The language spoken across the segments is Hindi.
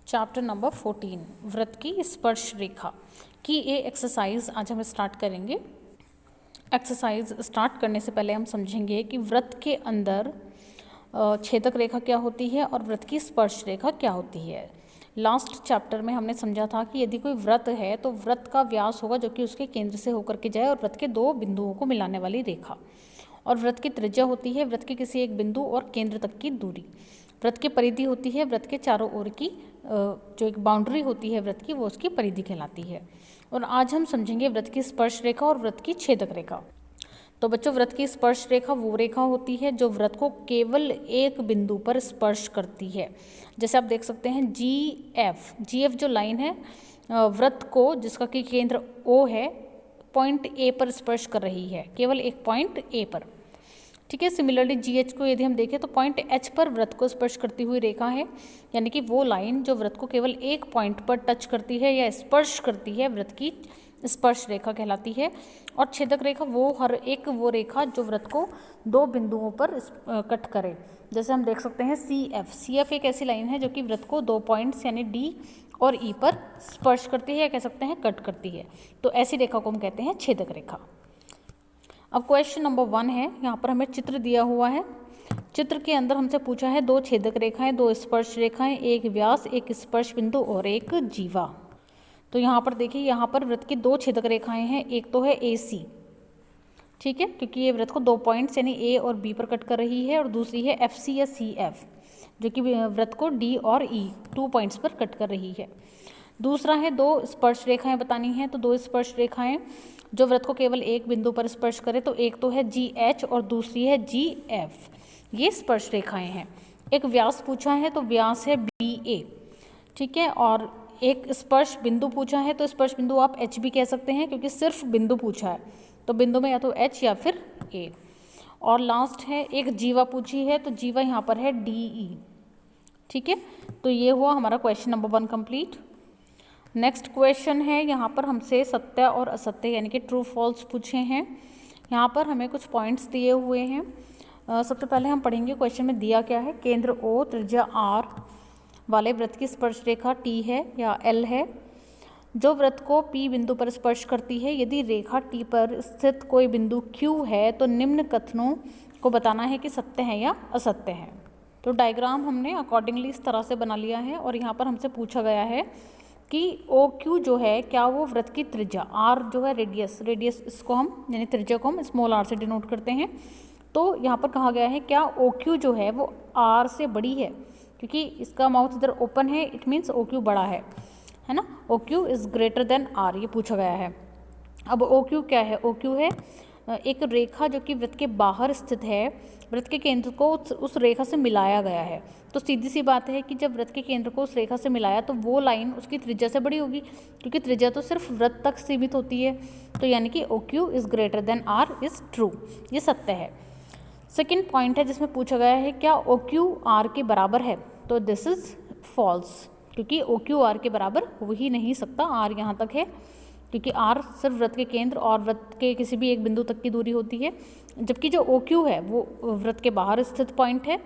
चैप्टर नंबर 14 वृत्त की स्पर्श रेखा की ये एक्सरसाइज आज हम स्टार्ट करेंगे। एक्सरसाइज स्टार्ट करने से पहले हम समझेंगे कि वृत्त के अंदर छेदक रेखा क्या होती है और वृत्त की स्पर्श रेखा क्या होती है। लास्ट चैप्टर में हमने समझा था कि यदि कोई वृत्त है तो वृत्त का व्यास होगा जो कि उसके केंद्र से होकर के जाए और वृत्त के दो बिंदुओं को मिलाने वाली रेखा, और वृत्त की त्रिज्या होती है वृत्त के किसी एक बिंदु और केंद्र तक की दूरी। वृत्त की परिधि होती है वृत्त के चारों ओर की जो एक बाउंड्री होती है वृत्त की, वो उसकी परिधि कहलाती है। और आज हम समझेंगे वृत्त की स्पर्श रेखा और वृत्त की छेदक रेखा। तो बच्चों, वृत्त की स्पर्श रेखा वो रेखा होती है जो वृत्त को केवल एक बिंदु पर स्पर्श करती है। जैसे आप देख सकते हैं जी एफ जो लाइन है वृत्त को, जिसका कि केंद्र ओ है, पॉइंट ए पर स्पर्श कर रही है, केवल एक पॉइंट ए पर। ठीक है। सिमिलरली जी एच को यदि हम देखें तो पॉइंट एच पर वृत्त को स्पर्श करती हुई रेखा है, यानी कि वो लाइन जो वृत्त को केवल एक पॉइंट पर टच करती है या स्पर्श करती है, वृत्त की स्पर्श रेखा कहलाती है। और छेदक रेखा वो रेखा जो वृत्त को दो बिंदुओं पर कट करे। जैसे हम देख सकते हैं सी एफ एक ऐसी लाइन है जो कि वृत्त को दो पॉइंट्स यानी डी और ई पर स्पर्श करती है या कह सकते हैं कट करती है। तो ऐसी रेखा को हम कहते हैं छेदक रेखा। अब क्वेश्चन नंबर 1 है, यहाँ पर हमें चित्र दिया हुआ है। चित्र के अंदर हमसे पूछा है दो छेदक रेखाएं, दो स्पर्श रेखाएं, एक व्यास, एक स्पर्श बिंदु और एक जीवा। तो यहाँ पर देखिए, यहाँ पर वृत्त की दो छेदक रेखाएं हैं। एक तो है ए सी, ठीक है, क्योंकि ये वृत्त को दो पॉइंट्स यानी ए और बी पर कट कर रही है, और दूसरी है एफ सी या सी एफ जो कि वृत्त को डी और ई 2 पॉइंट्स पर कट कर रही है। दूसरा है दो स्पर्श रेखाएं बतानी है। तो दो स्पर्श रेखाएं जो वृत्त को केवल एक बिंदु पर स्पर्श करे, तो एक तो है जी एच और दूसरी है जी एफ, ये स्पर्श रेखाएं हैं। एक व्यास पूछा है तो व्यास है बी ए, ठीक है। और एक स्पर्श बिंदु पूछा है तो स्पर्श बिंदु आप एच भी कह सकते हैं क्योंकि सिर्फ बिंदु पूछा है, तो बिंदु में या तो एच या फिर ए। और लास्ट है एक जीवा पूछी है, तो जीवा यहाँ पर है डी ई, ठीक है। तो ये हुआ हमारा question number 1 complete. Next question है, यहाँ पर हमसे सत्य और असत्य यानी कि ट्रू फॉल्स पूछे हैं। यहाँ पर हमें कुछ पॉइंट्स दिए हुए हैं। सबसे पहले हम पढ़ेंगे क्वेश्चन में दिया क्या है। केंद्र ओ, त्रिज्या आर वाले वृत्त की स्पर्श रेखा टी है या एल है जो वृत्त को पी बिंदु पर स्पर्श करती है। यदि रेखा टी पर स्थित कोई बिंदु क्यू है तो निम्न कथनों को बताना है कि सत्य है या असत्य है। तो डायग्राम हमने अकॉर्डिंगली इस तरह से बना लिया है, और यहाँ पर हमसे पूछा गया है कि ओ क्यू जो है क्या वो वृत्त की त्रिज्या, आर जो है रेडियस इसको हम यानी त्रिज्या को हम स्मॉल आर से डिनोट करते हैं। तो यहाँ पर कहा गया है क्या ओ क्यू जो है वो आर से बड़ी है, क्योंकि इसका माउथ इधर ओपन है, इट मीन्स ओ क्यू बड़ा है ना। O Q is greater than R, ये पूछा गया है। अब ओ क्यू क्या है? ओ क्यू है एक रेखा जो कि वृत्त के बाहर स्थित है, वृत्त के केंद्र को उस रेखा से मिलाया गया है। तो सीधी सी बात है कि जब वृत्त के केंद्र को उस रेखा से मिलाया तो वो लाइन उसकी त्रिज्या से बड़ी होगी, क्योंकि त्रिज्या तो सिर्फ वृत्त तक सीमित होती है। तो यानी कि O Q is greater than R is true, ये सत्य है। सेकेंड पॉइंट है जिसमें पूछा गया है क्या ओ क्यू आर के बराबर है, तो दिस इज़ फॉल्स, क्योंकि ओ क्यू आर के बराबर हो ही नहीं सकता। आर यहाँ तक है क्योंकि आर सिर्फ वृत्त के केंद्र और वृत्त के किसी भी एक बिंदु तक की दूरी होती है, जबकि जो ओ क्यू है वो वृत्त के बाहर स्थित पॉइंट है,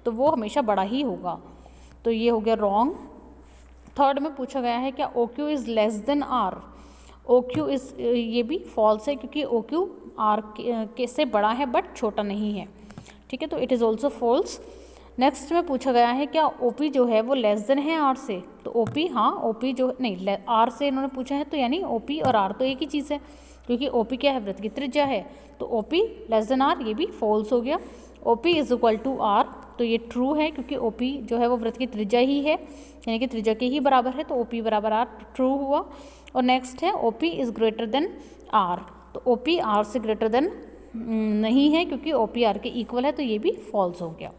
तो वो हमेशा बड़ा ही होगा। तो ये हो गया रॉन्ग। थर्ड में पूछा गया है क्या O Q is less than R, O Q is, ये भी फॉल्स है क्योंकि ओ क्यू आर के से बड़ा है बट छोटा नहीं है, ठीक है। तो it is also false. Next में पूछा गया है क्या ओपी जो है वो लेस देन है आर से, तो ओपी, हाँ ओपी जो नहीं आर से इन्होंने पूछा है, तो यानी ओपी और आर तो एक ही चीज़ है, क्योंकि ओपी क्या है? वृत्त की त्रिज्या है। तो ओपी लेस देन आर, ये भी फॉल्स हो गया। OP is equal to R, तो ये ट्रू है क्योंकि ओपी जो है वो वृत्त की त्रिज्या ही है, यानी कि त्रिज्या के ही बराबर है, तो ओपी बराबर आर ट्रू हुआ। और नेक्स्ट है OP is greater than R, तो ओपी आर से ग्रेटर देन नहीं है क्योंकि ओपी आर के इक्वल है, तो ये भी फॉल्स हो गया।